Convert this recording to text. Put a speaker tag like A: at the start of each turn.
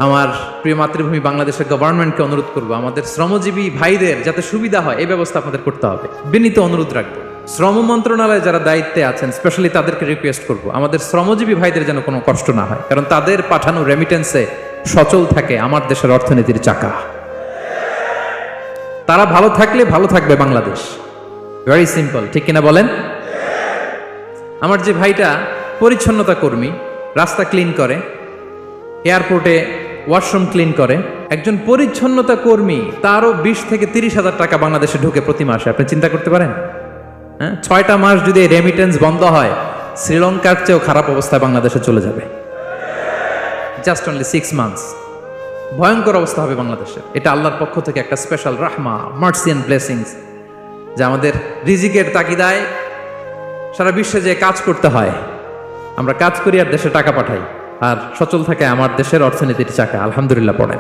A: আমার প্রিয় মাতৃভূমি বাংলাদেশের গভর্নমেন্টকে অনুরোধ করবো, আমাদের শ্রমজীবী ভাইদের যাতে সুবিধা হয় এই ব্যবস্থা আপনাদের করতে হবে। বিনীত অনুরোধ রাখবো, শ্রম মন্ত্রণালয়ে যারা দায়িত্বে আছেন স্পেশালি তাদেরকে রিকোয়েস্ট করবো, আমাদের শ্রমজীবী ভাইদের যেন কোনো কষ্ট না হয়, কারণ তাদের পাঠানো রেমিটেন্সে সচল থাকে আমার দেশের অর্থনীতির চাকা। তারা ভালো থাকলে ভালো থাকবে বাংলাদেশ। ভেরি সিম্পল, ঠিক কিনা বলেন? আমার যে ভাইটা পরিচ্ছন্নতা কর্মী, রাস্তা ক্লিন করে, এয়ারপোর্টে ওয়াশরুম ক্লিন করে, একজন পরিচ্ছন্নতা কর্মী তারও 20 থেকে 30 হাজার টাকা বাংলাদেশে ঢোকে প্রতি মাসে। আপনি চিন্তা করতে পারেন? হ্যাঁ, 6টা মাস যদি রেমিটেন্স বন্ধ হয়, শ্রীলঙ্কার চেয়েও খারাপ অবস্থায় বাংলাদেশে চলে যাবে। Just only 6 months. ভয়ঙ্কর অবস্থা হবে বাংলাদেশে। এটা আল্লাহর পক্ষ থেকে একটা স্পেশাল রাহমা, মার্সি এন্ড ব্লেসিংস, যে আমাদের রিজিকের তাগিদায় সারা বিশ্বে যে কাজ করতে হয়, আমরা কাজ করি আর দেশে টাকা পাঠাই, আর সচল থাকে আমার দেশের অর্থনীতির চাকা। আলহামদুলিল্লাহ পড়েন।